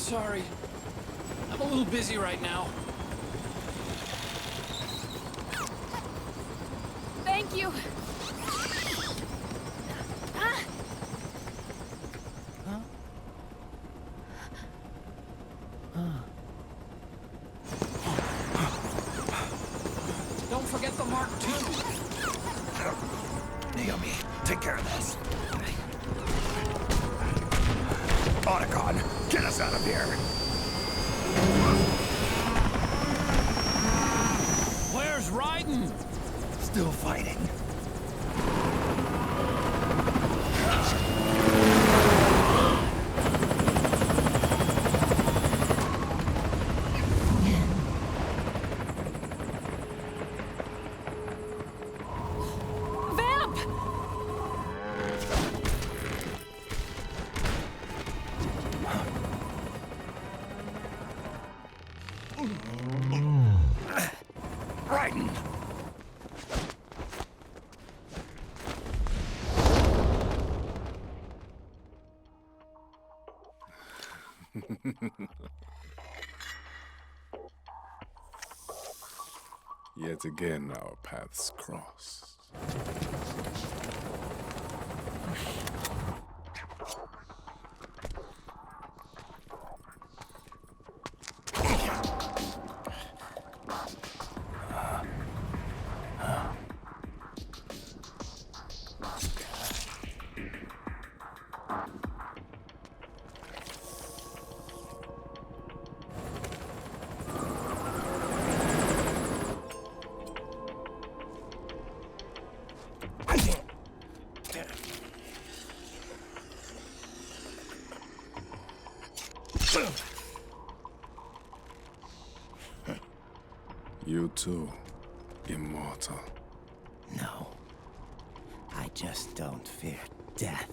sorry. I'm a little busy right now. Thank you. Don't forget the Mark II. Naomi, take care of this. Otacon, get us out of here. Where's Raiden? Still fighting. Vamp! Raiden! Yet again, our paths cross. You too, immortal. No. I just don't fear death.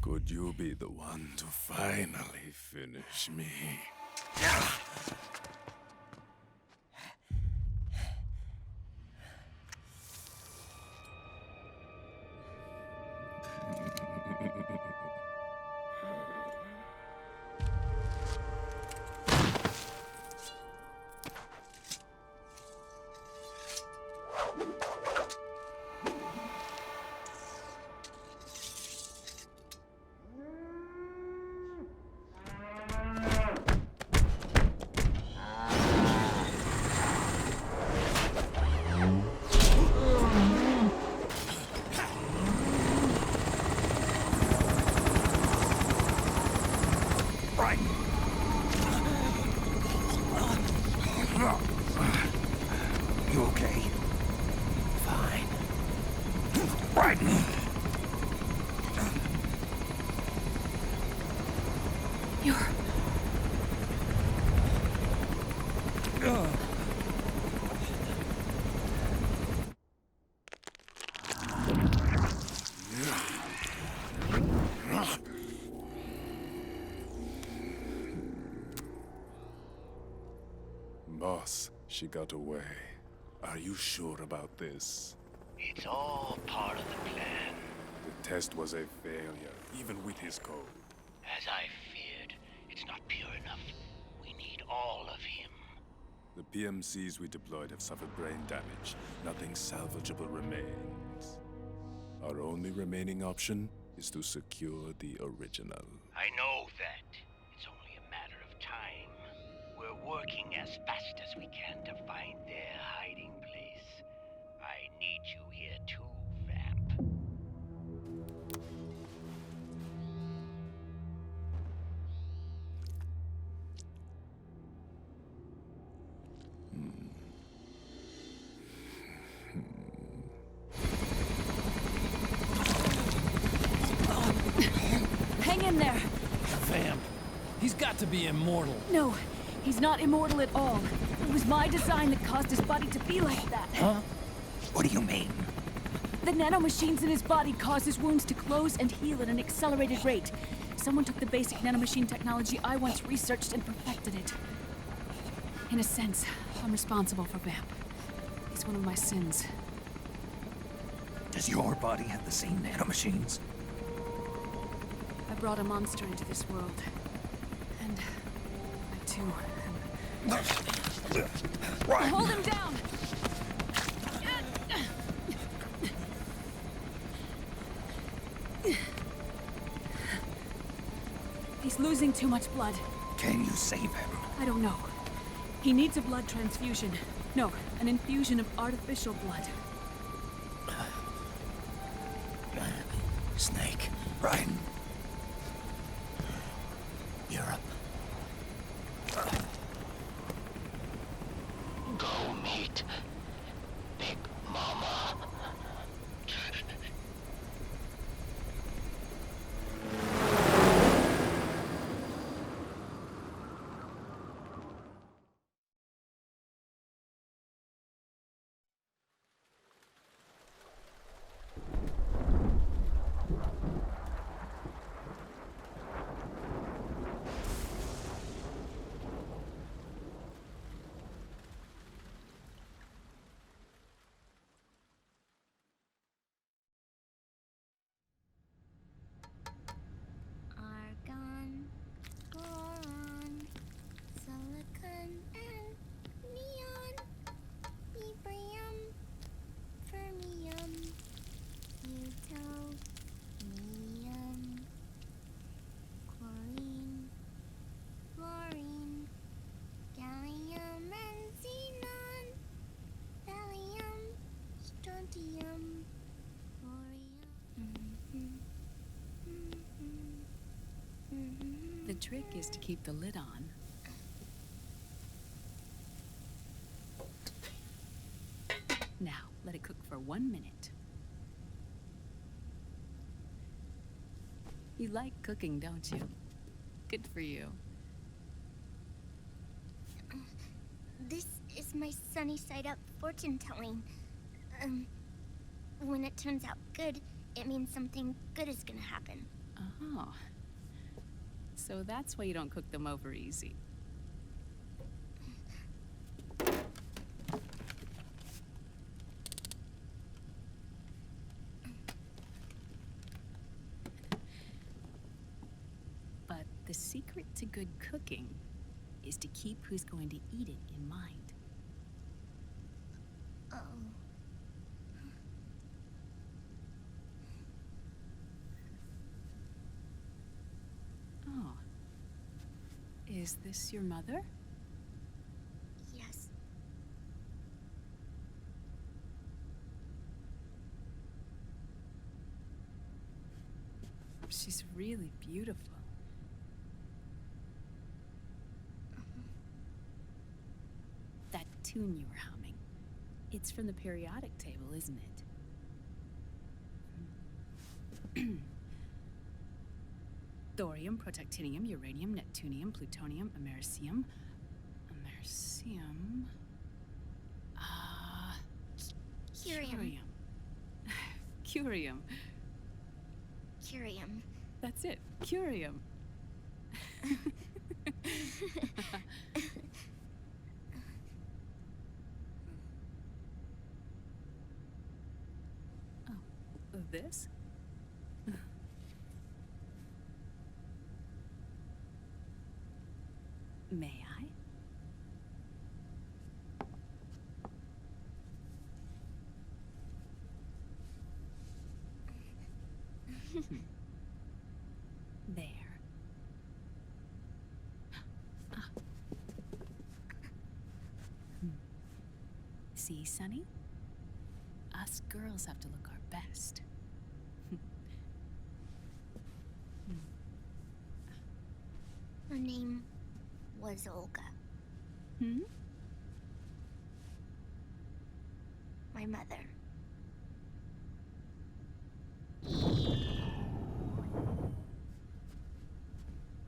Could you be the one to finally finish me? Right. You okay? Fine. Right. You're... Boss, she got away. Are you sure about this? It's all part of the plan. The test was a failure, even with his code. As I feared, it's not pure enough. We need all of him. The PMCs we deployed have suffered brain damage. Nothing salvageable remains. Our only remaining option is to secure the original. I know that. It's only a matter of time. We're working as fast as we can to find their hiding place. I need you here too, Vamp. Hang in there! Vamp. He's got to be immortal. No, he's not immortal at all. It was my design that caused his body to be like that. Huh? What do you mean? The nanomachines in his body cause his wounds to close and heal at an accelerated rate. Someone took the basic nanomachine technology I once researched and perfected it. In a sense, I'm responsible for Vamp. It's one of my sins. Does your body have the same nanomachines? I brought a monster into this world. And I too am... Right. Hold him down! He's losing too much blood. Can you save him? I don't know. He needs a blood transfusion. No, an infusion of artificial blood. Snake. Right. Europe. Go meet Big Mama. Argon, boron, silicon, and neon, yttrium, fermium, plutonium, chlorine, fluorine, gallium, and xenon, thallium, strontium, thorium. The trick is to keep the lid on. Now, let it cook for 1 minute. You like cooking, don't you? Good for you. This is my sunny side up fortune telling. When it turns out good, it means something good is gonna happen. Oh. So that's why you don't cook them over easy. But the secret to good cooking is to keep who's going to eat it in mind. Oh. Oh. Is this your mother? Yes. She's really beautiful. That tune you were humming, it's from the periodic table, isn't it? Thorium, protactinium, uranium, neptunium, plutonium, americium. Americium. Curium. Curium. Curium. That's it. Curium. Oh, this? May I? There. See, Sonny? Us girls have to look our best. Her name was Olga. Hmm? My mother.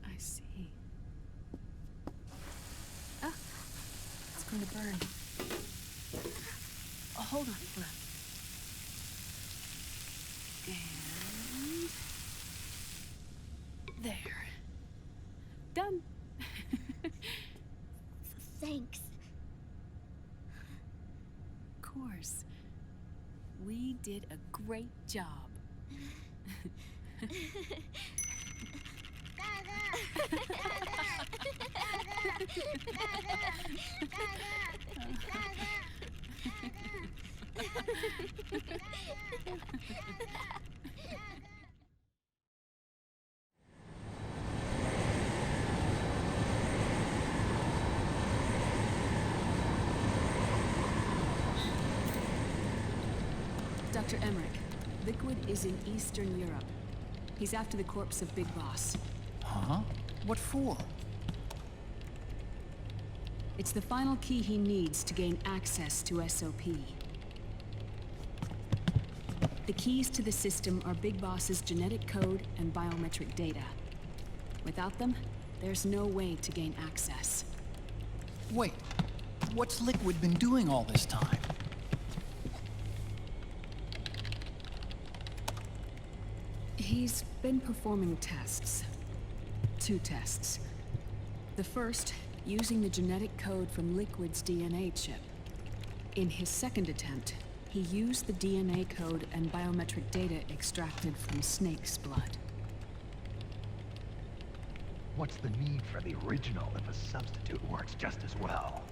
I see. Ah! It's going to burn. Oh, hold on, hold on. And... there. Done. Thanks. Of course. We did a great job. Dr. Emmerich, Liquid is in Eastern Europe. He's after the corpse of Big Boss. Huh? What for? It's the final key he needs to gain access to SOP. The keys to the system are Big Boss's genetic code and biometric data. Without them, there's no way to gain access. Wait, what's Liquid been doing all this time? He's been performing tests. 2 tests. The first, using the genetic code from Liquid's DNA chip. In his second attempt, he used the DNA code and biometric data extracted from Snake's blood. What's the need for the original if a substitute works just as well?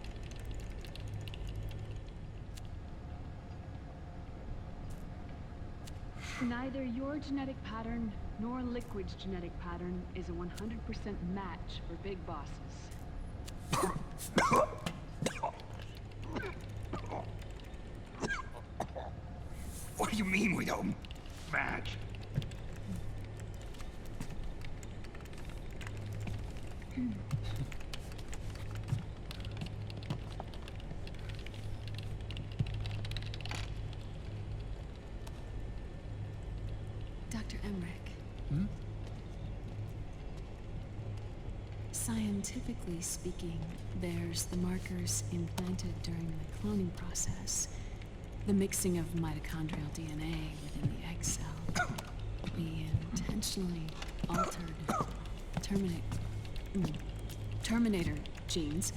Neither your genetic pattern nor Liquid's genetic pattern is a 100% match for Big Bosses. What do you mean we don't match? Dr. Emmerich. Hmm? Scientifically speaking, there's the markers implanted during the cloning process. The mixing of mitochondrial DNA within the egg cell. We intentionally altered Terminator genes,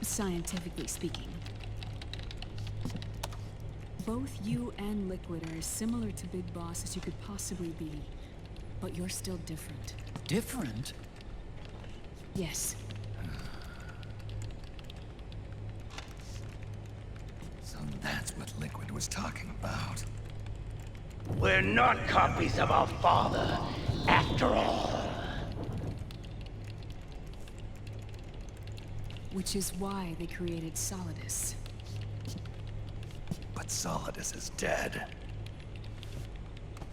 scientifically speaking. Both you and Liquid are as similar to Big Boss as you could possibly be, but you're still different. Different? Yes. So that's what Liquid was talking about. We're not copies of our father, after all. Which is why they created Solidus. But Solidus is dead.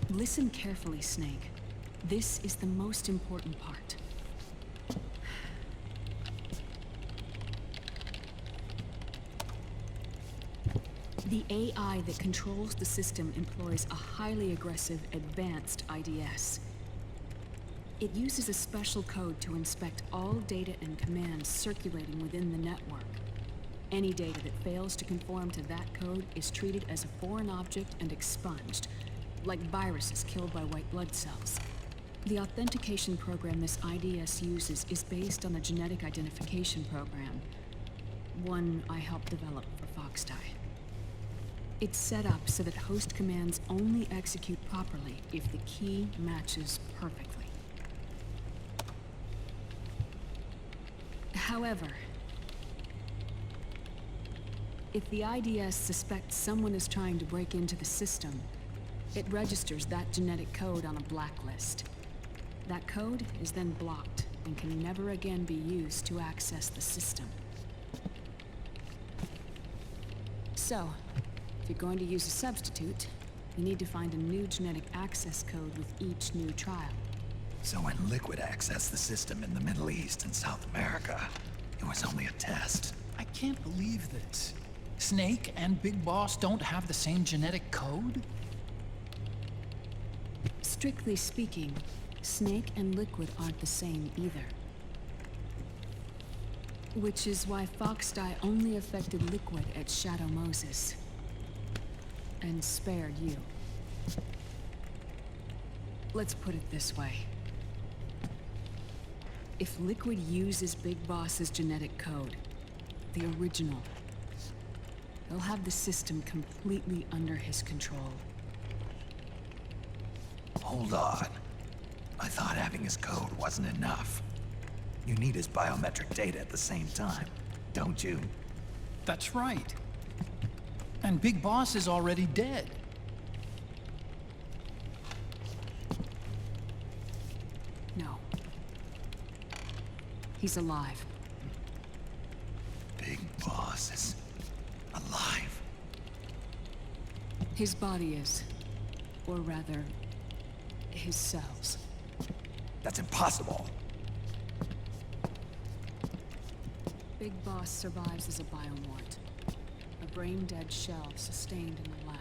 Listen carefully, Snake. This is the most important part. The AI that controls the system employs a highly aggressive, advanced IDS. It uses a special code to inspect all data and commands circulating within the network. Any data that fails to conform to that code is treated as a foreign object and expunged, like viruses killed by white blood cells. The authentication program this IDS uses is based on a genetic identification program, one I helped develop for Foxdie. It's set up so that host commands only execute properly if the key matches perfectly. However, if the IDS suspects someone is trying to break into the system, it registers that genetic code on a blacklist. That code is then blocked and can never again be used to access the system. So, if you're going to use a substitute, you need to find a new genetic access code with each new trial. So when Liquid accessed the system in the Middle East and South America, it was only a test. I can't believe this. Snake and Big Boss don't have the same genetic code? Strictly speaking, Snake and Liquid aren't the same either. Which is why Foxdie only affected Liquid at Shadow Moses. And spared you. Let's put it this way. If Liquid uses Big Boss's genetic code, the original, he'll have the system completely under his control. Hold on. I thought having his code wasn't enough. You need his biometric data at the same time, don't you? That's right. And Big Boss is already dead. No. He's alive. Big Boss is alive. His body is. Or rather, his cells. That's impossible. Big Boss survives as a biomort. A brain-dead shell sustained in the lab.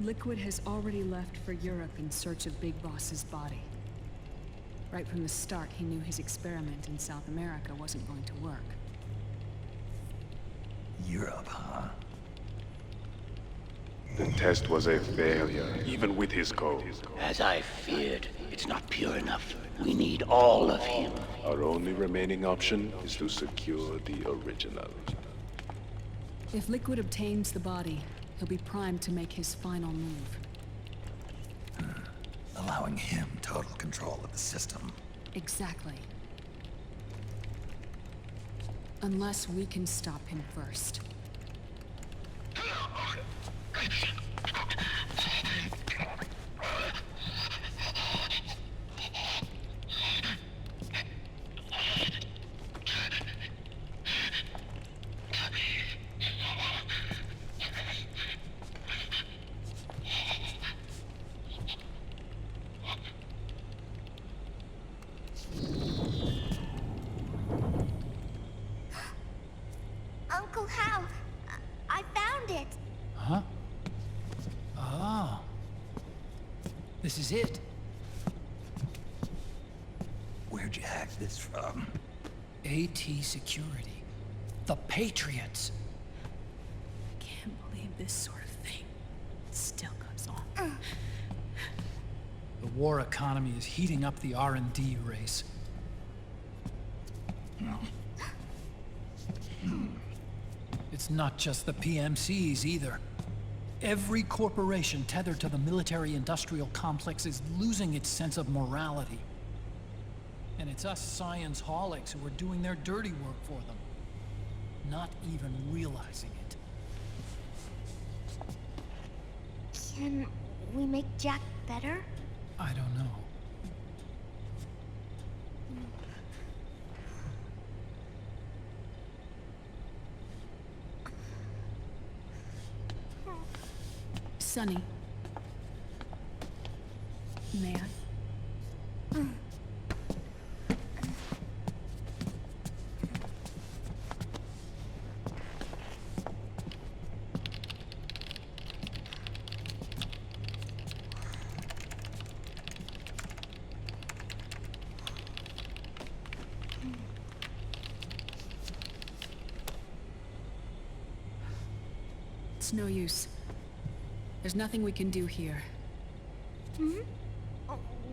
Liquid has already left for Europe in search of Big Boss's body. Right from the start, he knew his experiment in South America wasn't going to work. Europe, huh? The test was a failure, even with his code. As I feared, it's not pure enough. We need all of him. Our only remaining option is to secure the original. If Liquid obtains the body, he'll be primed to make his final move. Allowing him total control of the system. Exactly. Unless we can stop him first. Uncle Hal, I found it. Huh? Ah. This is it. Where'd you hack this from? AT Security. The Patriots. Can't believe this sort of thing still goes on. The war economy is heating up the R&D race. It's not just the PMCs either. Every corporation tethered to the military-industrial complex is losing its sense of morality. And it's us science-holics who are doing their dirty work for them, not even realizing it. Can we make Jack better? I don't know. Sonny. May I? It's no use. There's nothing we can do here.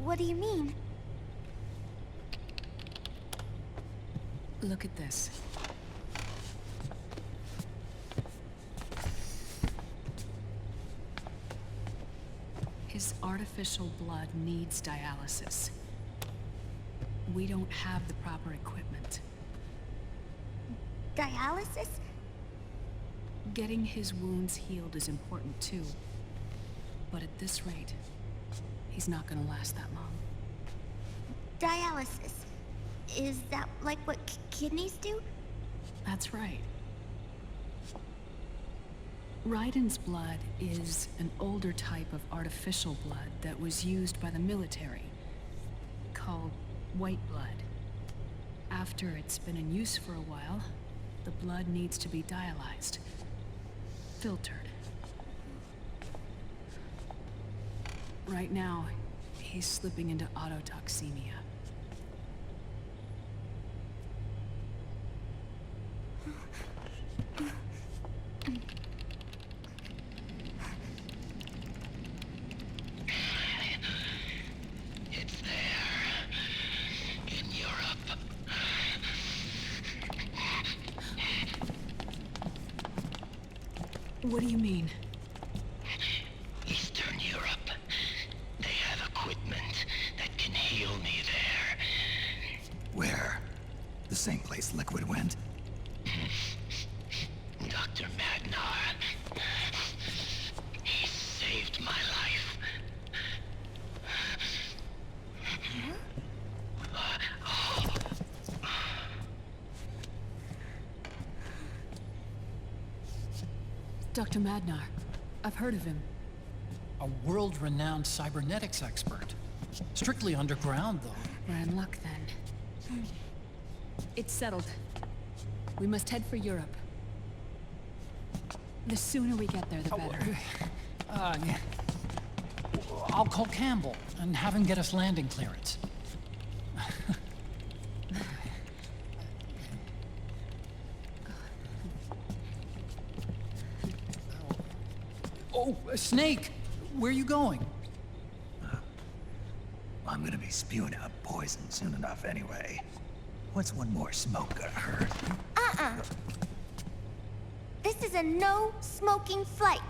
What do you mean? Look at this. His artificial blood needs dialysis. We don't have the proper equipment. Dialysis? Getting his wounds healed is important too. But at this rate, he's not gonna last that long. Dialysis. Is that like what kidneys do? That's right. Raiden's blood is an older type of artificial blood that was used by the military, called white blood. After it's been in use for a while, the blood needs to be dialyzed, filtered. Right now, he's slipping into autotoxemia. It's there. In Europe. What do you mean? Eastern Europe. They have equipment that can heal me there. Where? The same place Liquid went? Dr. Magnar. He saved my life. Dr. Madnar. I've heard of him. A world-renowned cybernetics expert. Strictly underground, though. We're in luck then. It's settled. We must head for Europe. The sooner we get there, the better. Yeah. I'll call Campbell and have him get us landing clearance. Oh, Snake! Where are you going? I'm gonna be spewing out poison soon enough anyway. What's one more smoke gonna hurt? This is a no smoking flight.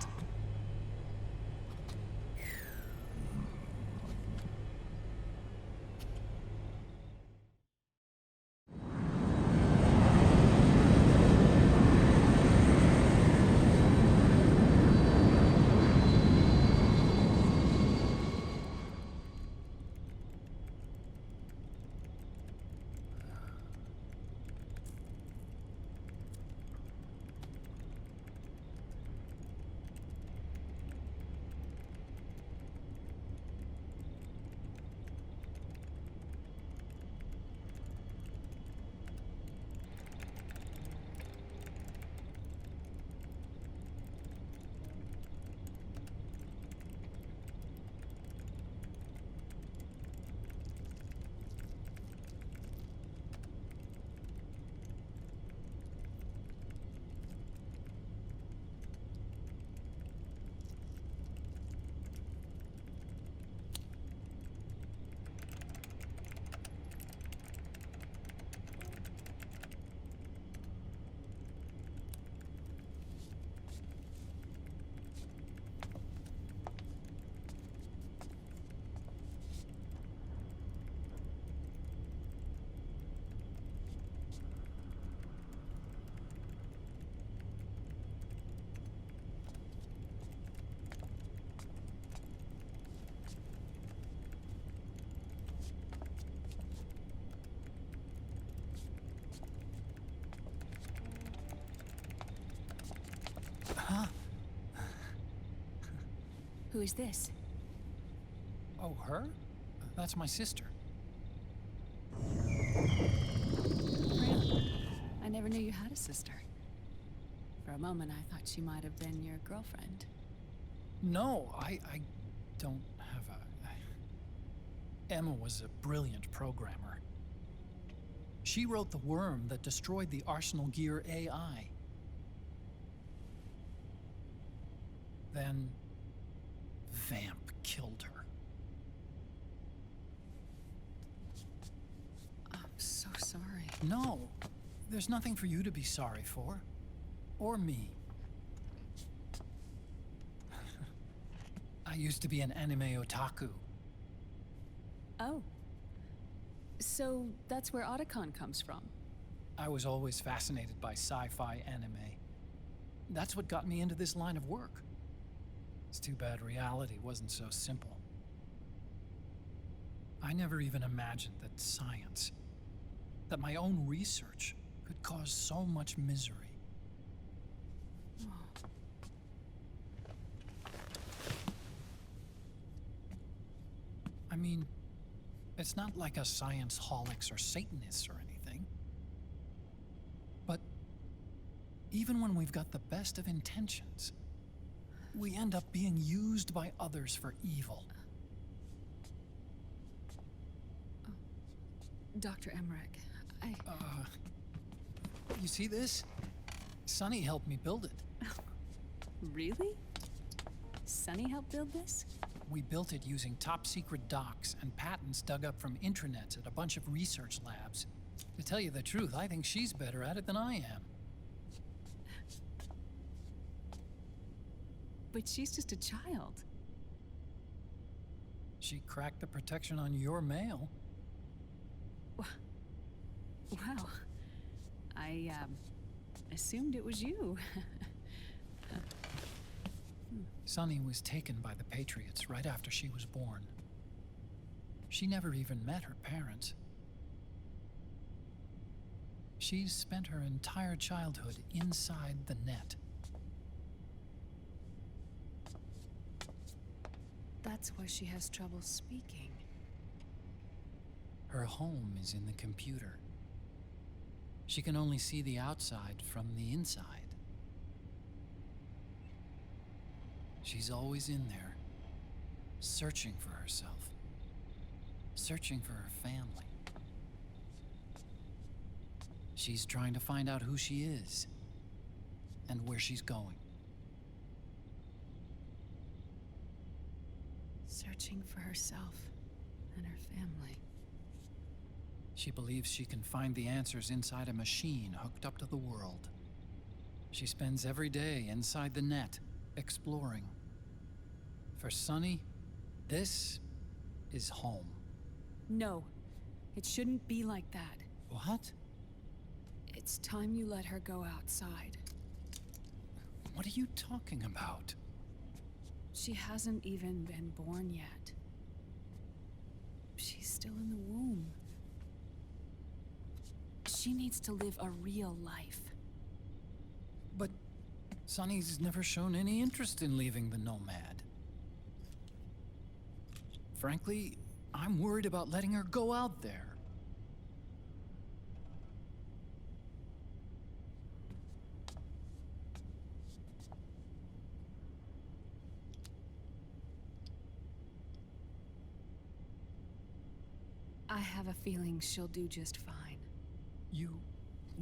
Who is this? Oh, her? That's my sister. Really? I never knew you had a sister. For a moment, I thought she might have been your girlfriend. No, I don't have a... Emma was a brilliant programmer. She wrote the worm that destroyed the Arsenal Gear AI. Then... Vamp killed her. I'm so sorry. No, there's nothing for you to be sorry for. Or me. I used to be an anime otaku. Oh. So that's where Otacon comes from. I was always fascinated by sci-fi anime. That's what got me into this line of work. It's too bad reality wasn't so simple. I never even imagined that science, that my own research, could cause so much misery. I mean, it's not like us science holics or Satanists or anything. But even when we've got the best of intentions, we end up being used by others for evil. Dr. Emmerich, You see this? Sonny helped me build it. Really? Sunny helped build this? We built it using top-secret docs and patents dug up from intranets at a bunch of research labs. To tell you the truth, I think she's better at it than I am. But she's just a child. She cracked the protection on your mail. Wow. I, assumed it was you. Sunny was taken by the Patriots right after she was born. She never even met her parents. She's spent her entire childhood inside the net. That's why she has trouble speaking. Her home is in the computer. She can only see the outside from the inside. She's always in there, searching for herself, searching for her family. She's trying to find out who she is and where she's going. Searching for herself and her family. She believes she can find the answers inside a machine hooked up to the world. She spends every day inside the net, exploring. For Sunny, this is home. No, it shouldn't be like that. What? It's time you let her go outside. What are you talking about? She hasn't even been born yet. She's still in the womb. She needs to live a real life. But Sunny's never shown any interest in leaving the Nomad. Frankly, I'm worried about letting her go out there. I have a feeling she'll do just fine. You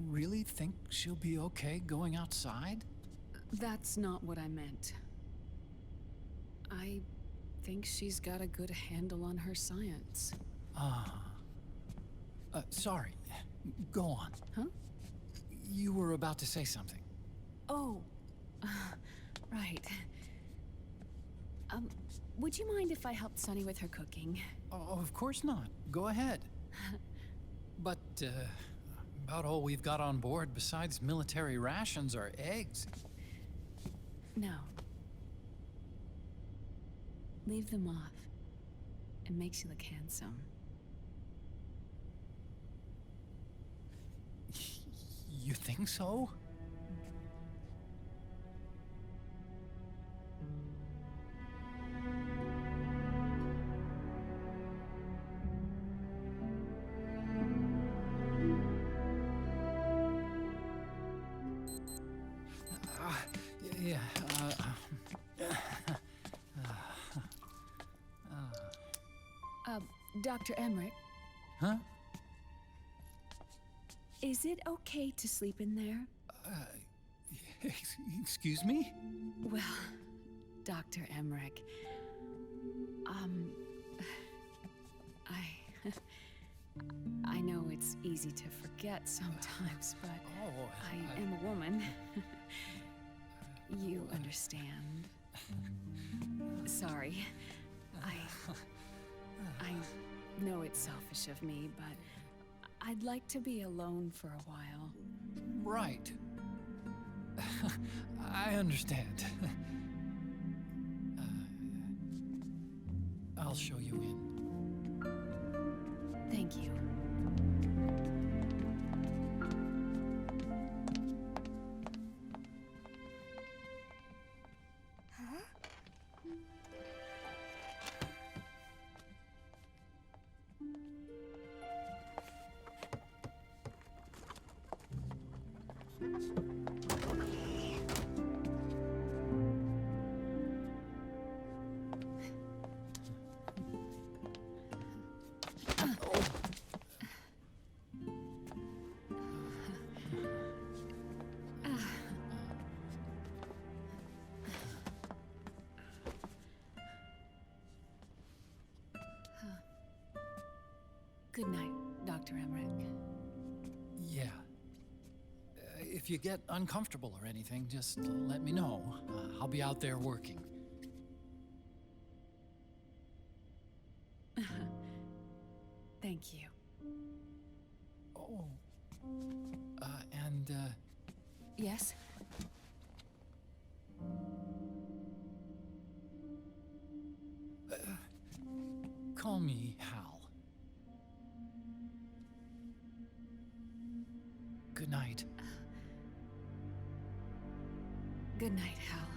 really think she'll be okay going outside? That's not what I meant. I think she's got a good handle on her science. Sorry. Go on. Huh? You were about to say something. Oh, right. Would you mind if I helped Sunny with her cooking? Oh, of course not. Go ahead. But, about all we've got on board besides military rations are eggs. No. Leave them off. It makes you look handsome. You think so? Dr. Emmerich, Huh? is it okay to sleep in there? Excuse me? Well, Dr. Emmerich, I know it's easy to forget sometimes, but Oh, I am a woman. You understand. Sorry. I know it's selfish of me, but I'd like to be alone for a while. Right. I understand. I'll show you in. Thank you. Good night, Dr. Emmerich. Yeah. If you get uncomfortable or anything, just let me know. I'll be out there working. Thank you. Oh. And, Yes? call me Hal. Good night. Good night, Hal.